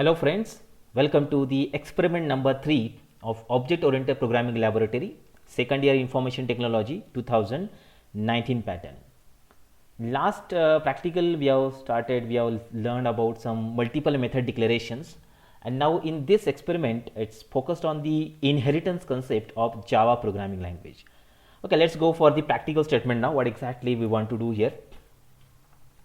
Hello friends, welcome to the experiment number 3 of Object Oriented Programming Laboratory, second year Information Technology 2019 pattern. Last practical we have learned about some multiple method declarations, and now in this experiment it's focused on the inheritance concept of Java programming language. Okay, let's go for the practical statement now, what exactly we want to do here.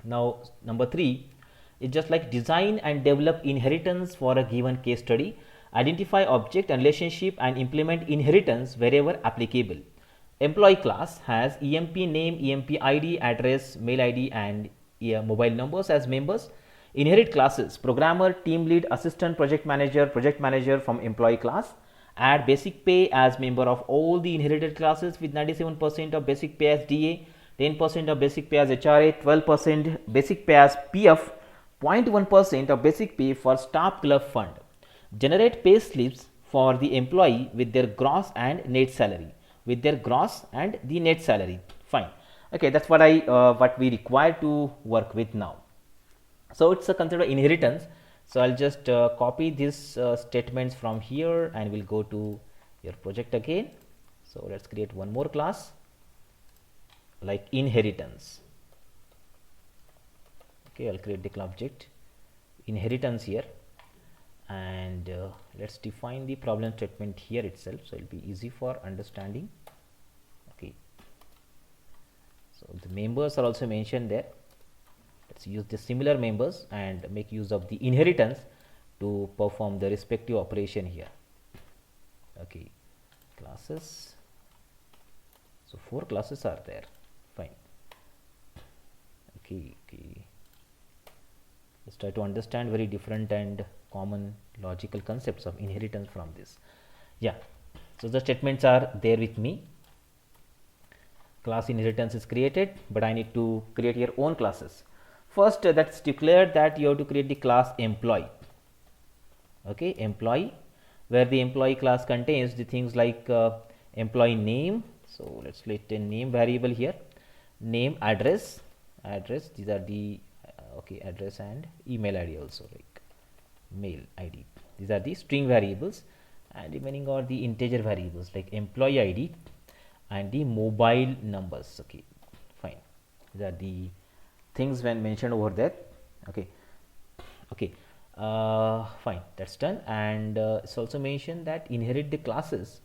Now number 3 is just like design and develop inheritance for a given case study, identify object and relationship and implement inheritance wherever applicable. Employee class has EMP name, EMP ID, address, mail ID and mobile numbers as members. Inherit classes programmer, team lead, assistant, project manager from employee class. Add basic pay as member of all the inherited classes with 97% of basic pay as DA, 10% of basic pay as HRA, 12% basic pay as PF, 0.1% of basic pay for staff club fund. Generate pay slips for the employee with their gross and net salary. Fine. Okay, that's what we require to work with now. So it's a concept of inheritance. So I'll just copy these statements from here and we'll go to your project again. So let's create one more class like inheritance. Okay, I'll create the object inheritance here, and let's define the problem statement here itself, so it'll be easy for understanding. Okay, so the members are also mentioned there. Let's use the similar members and make use of the inheritance to perform the respective operation here. Okay, classes, so 4 classes are there. Fine. Okay, let's try to understand very different and common logical concepts of inheritance from this. Yeah, so the statements are there with me. Class inheritance is created, but I need to create your own classes. First, that's declared that you have to create the class employee. Okay, employee, where the employee class contains the things like employee name. So let's let a name variable here, name, address. These are the address and email ID also, like mail ID. These are the string variables, and remaining are the integer variables like employee ID and the mobile numbers. Okay, fine. These are the things when mentioned over there. Okay, fine, that's done. And it's also mentioned that inherit the classes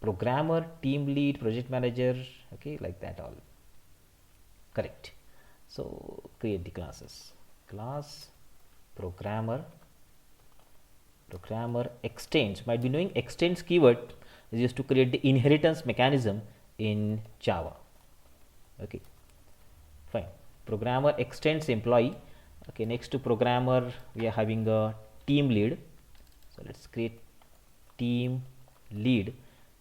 programmer, team lead, project manager. Okay, like that all correct. So create the classes. Class programmer extends, might be knowing extends keyword is used to create the inheritance mechanism in Java. Okay, fine. Programmer extends employee. Okay, next to programmer we are having a team lead. So let's create team lead.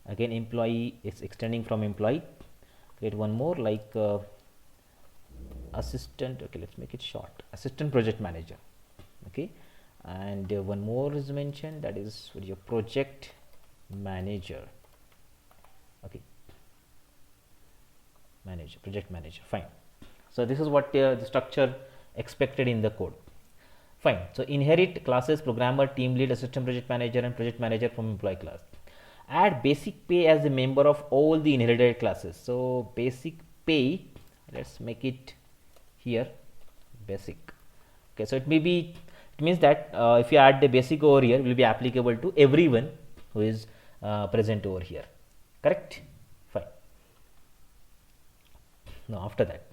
Again, employee is extending from employee. Create one more like assistant. Okay, let's make it short, assistant project manager. Okay, and one more is mentioned, that is your project manager. Okay, project manager. Fine. So this is what the structure expected in the code. Fine. So inherit classes programmer, team lead, assistant project manager and project manager from employee class. Add basic pay as a member of all the inherited classes. So basic pay, let's make it here basic. Okay, so it means that if you add the basic over here, it will be applicable to everyone who is present over here. Correct? Fine. Now after that,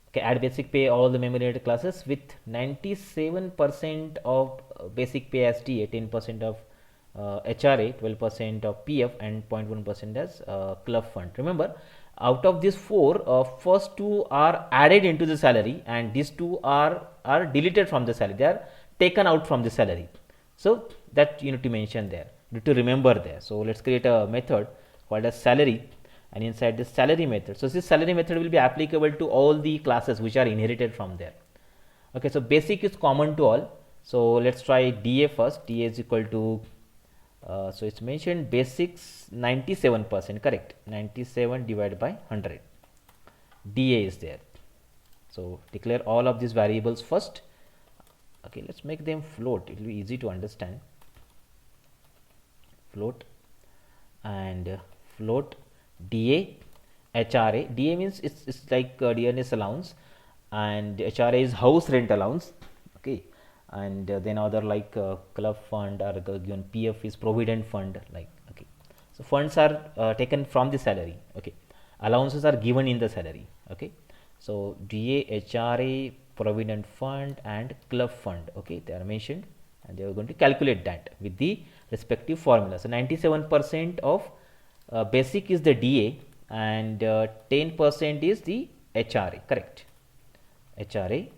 okay, add basic pay all the memory classes with 97% of basic pay as TA, 10% of HRA, 12% of PF and 0.1% as club fund. Remember, out of these 4, first 2 are added into the salary and these 2 are deleted from the salary. They are taken out from the salary. So that you need to mention there, you need to remember there. So let's create a method called as salary, and inside this salary method, so this salary method will be applicable to all the classes which are inherited from there. Okay, so basic is common to all. So let's try DA first. DA is equal to so it's mentioned basics 97%, correct, 97 divided by 100. DA is there. So declare all of these variables first. Okay, let's make them float, it will be easy to understand. Float and float DA HRA. DA means it's like DNS allowance, and HRA is house rent allowance. Okay, and then other like club fund or given PF is provident fund, like. Okay, so funds are taken from the salary. Okay, allowances are given in the salary. Okay, so DA, HRA, provident fund and club fund, okay, they are mentioned, and they are going to calculate that with the respective formula. So 97% of basic is the DA, and 10% is the HRA, correct, HRA.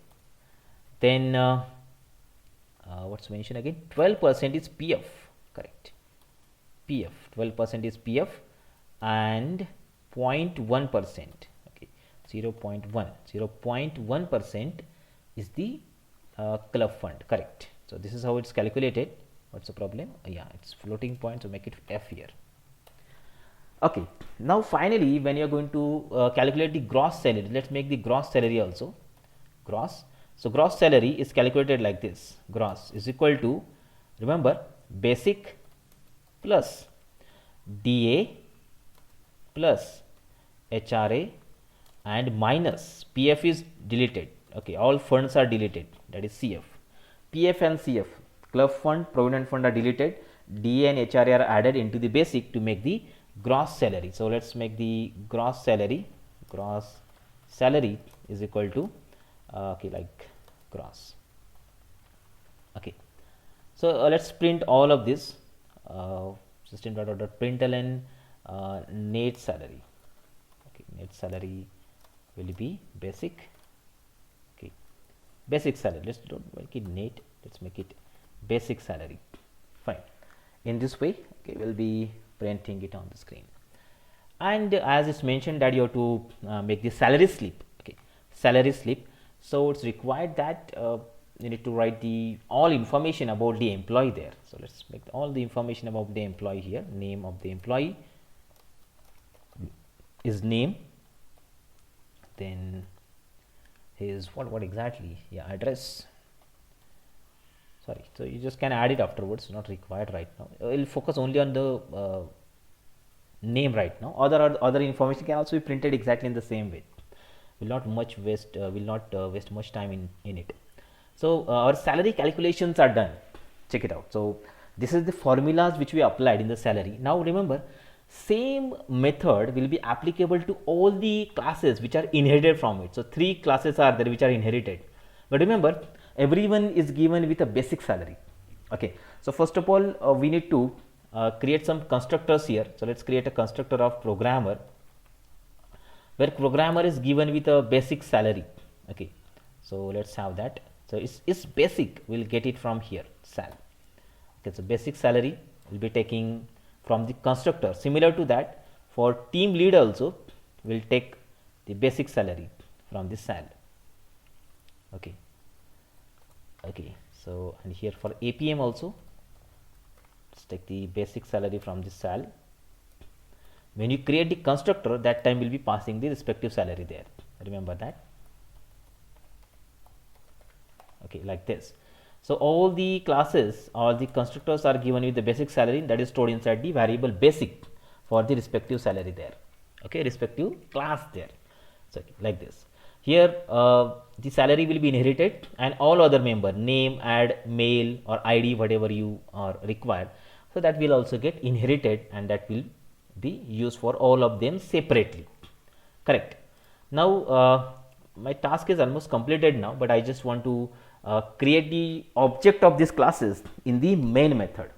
Then what's mentioned again, 12% is PF, correct, PF, 12% is PF, and 0.1%, okay, 0.1% is the club fund, correct. So this is how it's calculated. What's the problem? Yeah, it's floating point, so make it F here. Okay, now finally when you are going to calculate the gross salary, let's make the gross salary also. Gross, so gross salary is calculated like this. Gross is equal to, remember, basic plus DA plus HRA and minus PF is deleted. Okay, all funds are deleted, that is CF. PF and CF, club fund, provident fund, are deleted. DA and HRA are added into the basic to make the gross salary. So let's make the gross salary. Gross salary is equal to okay, like gross. Okay, so let's print all of this. System.out.println net salary. Okay, net salary will be basic. Okay, basic salary. Let's don't make it net. Let's make it basic salary. Fine. In this way, okay, we'll be printing it on the screen. And as it's mentioned that you have to make the salary slip. Okay, salary slip. So it's required that you need to write the all information about the employee there. So let's make all the information about the employee here. Name of the employee is name, then his what exactly, yeah, address. Sorry, so you just can add it afterwards, not required right now. We'll focus only on the name right now. Other information can also be printed exactly in the same way. Will not waste much time in it. So our salary calculations are done. Check it out. So this is the formulas which we applied in the salary. Now remember, same method will be applicable to all the classes which are inherited from it. So 3 classes are there which are inherited, but remember, everyone is given with a basic salary. Okay, so first of all we need to create some constructors here. So let's create a constructor of programmer, where programmer is given with a basic salary. Okay, so let's have that. So it's basic, we'll get it from here, sal. Okay, so basic salary will be taking from the constructor. Similar to that, for team lead also will take the basic salary from the sal. Okay, okay, so and here for APM also, let's take the basic salary from the sal. When you create the constructor, that time will be passing the respective salary there, remember that. Okay, like this. So all the classes or the constructors are given with the basic salary that is stored inside the variable basic for the respective salary there. Okay, respective class there. So like this. Here the salary will be inherited, and all other member, name, add, mail or ID, whatever you are required, so that will also get inherited, and that will be used for all of them separately. Correct. Now my task is almost completed now, but I just want to create the object of these classes in the main method.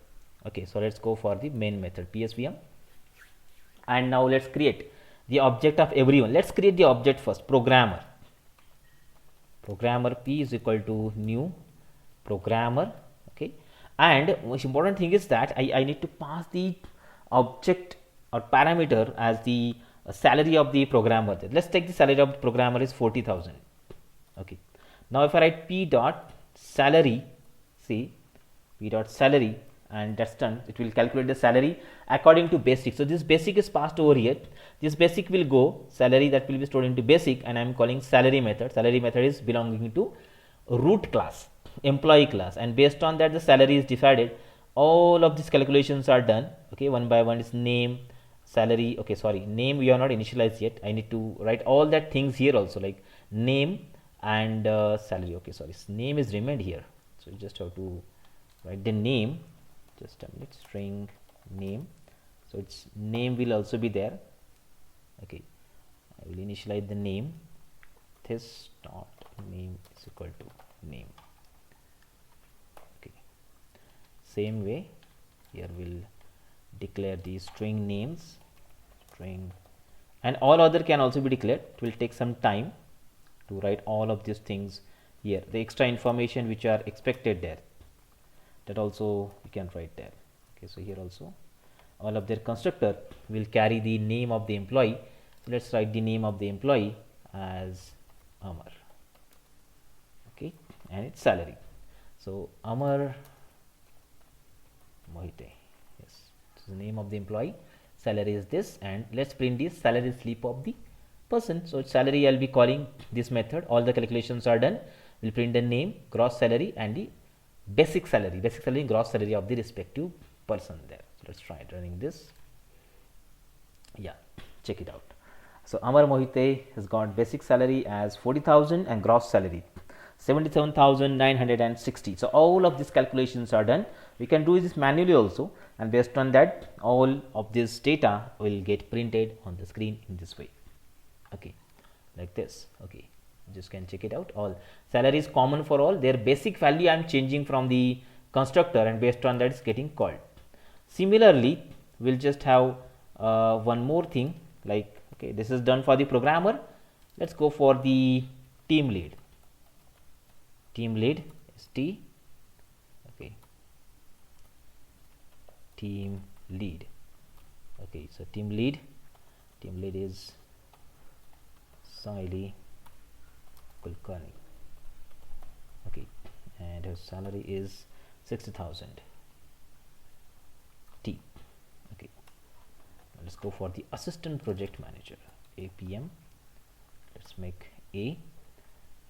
Okay, so let's go for the main method, PSVM, and now let's create the object of everyone. Let's create the object first, programmer. Programmer P is equal to new programmer. Okay, and most important thing is that I need to pass the object or parameter as the salary of the programmer. Let's take the salary of the programmer is 40,000. Okay, now if I write P dot salary, see P dot salary, and that's done, it will calculate the salary according to basic. So this basic is passed over here. This basic will go, salary that will be stored into basic, and I am calling salary method. Salary method is belonging to root class. employee class, and based on that the salary is decided. All of these calculations are done, okay, one by one. Is name, salary, okay, sorry, name we are not initialized yet. I need to write all that things here also, like name and salary. Okay, sorry, name is remained here, so you just have to write the name. Just a minute, string name, so its name will also be there. Okay, I will initialize the name. This dot name is equal to name. Okay, same way here we'll declare the string names, string, and all other can also be declared. It will take some time to write all of these things here, the extra information which are expected there, that also you can write there. Okay, so here also all of their constructor will carry the name of the employee. So let's write the name of the employee as Amar, okay, and its salary. So Amar Mohite, yes, this is the name of the employee, salary is this, and let's print the salary slip of the person. So salary, I'll be calling this method. All the calculations are done. We'll print the name, gross salary, and the basic salary, gross salary of the respective person there. So let's try running this. Yeah, check it out. So Amar Mohite has got basic salary as 40,000 and gross salary 77,960. So all of these calculations are done. We can do this manually also, and based on that all of this data will get printed on the screen in this way. Okay, like this. Okay, just can check it out. All salary is common for all. Their basic value I am changing from the constructor, and based on that it's getting called. Similarly, we'll just have one more thing, like, okay, this is done for the programmer. Let's go for the team lead. Team lead is T. Okay, team lead. Okay, so team lead is Saili Kulkarni. Okay, and his salary is 60,000 T. Okay, let's go for the assistant project manager, APM. Let's make A,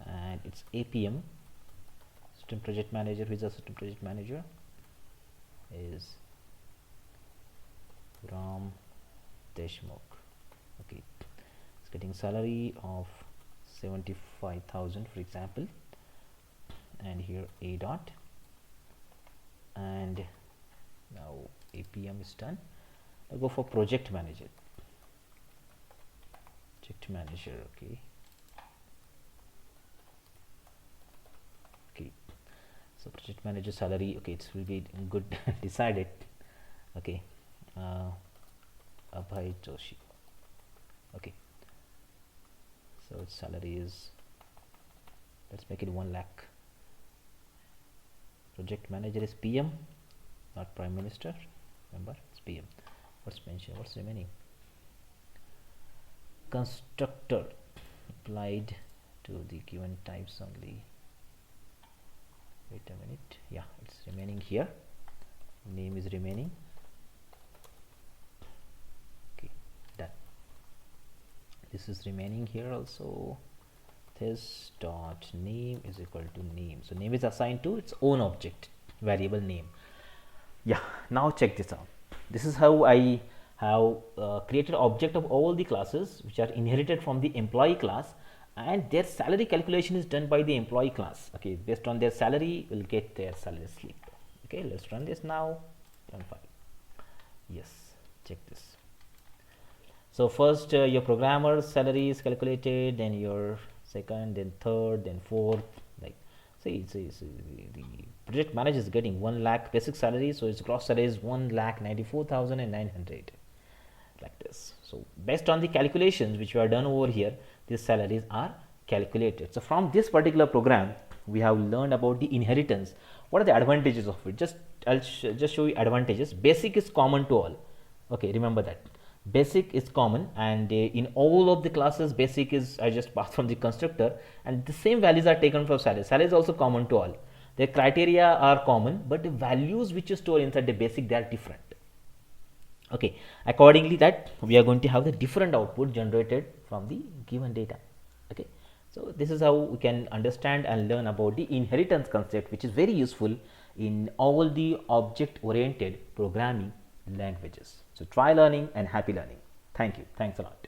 and it's APM, assistant project manager. Who is assistant project manager? Is Ram Deshmukh. Okay, it's getting salary of 75,000 for example, and here A dot, and now APM is done. I'll go for project manager. Okay, okay, so project manager salary, okay, it will be good decided. Okay, Abhay Joshi. Okay, so its salary is, let's make it 1 lakh. Project manager is PM, not Prime Minister. Remember, it's PM. What's mentioned? What's remaining? Constructor applied to the given types only. Wait a minute. Yeah, it's remaining here. Name is remaining. Okay, done. This is remaining here also. This dot name is equal to name. So name is assigned to its own object variable name. Yeah, now check this out. This is how I have created object of all the classes which are inherited from the employee class, and their salary calculation is done by the employee class. Okay, based on their salary we'll get their salary slip. Okay, let's run this now. Run file. Yes, check this. So first your programmer's salary is calculated, then your second, then third, then fourth. Like, see, the project manager is getting 1 lakh basic salary, so its gross salary is 1,94,900, like this. So based on the calculations which were done over here, these salaries are calculated. So from this particular program we have learned about the inheritance. What are the advantages of it? I'll just show you advantages. Basic is common to all. Okay, remember that basic is common, and in all of the classes basic is I just passed from the constructor, and the same values are taken for salary. Salary is also common to all. The criteria are common, but the values which you store inside the basic, they are different. Okay, accordingly that we are going to have the different output generated from the given data. Okay, So this is how we can understand and learn about the inheritance concept, which is very useful in all the object oriented programming languages. So try learning and happy learning. Thank you. Thanks a lot.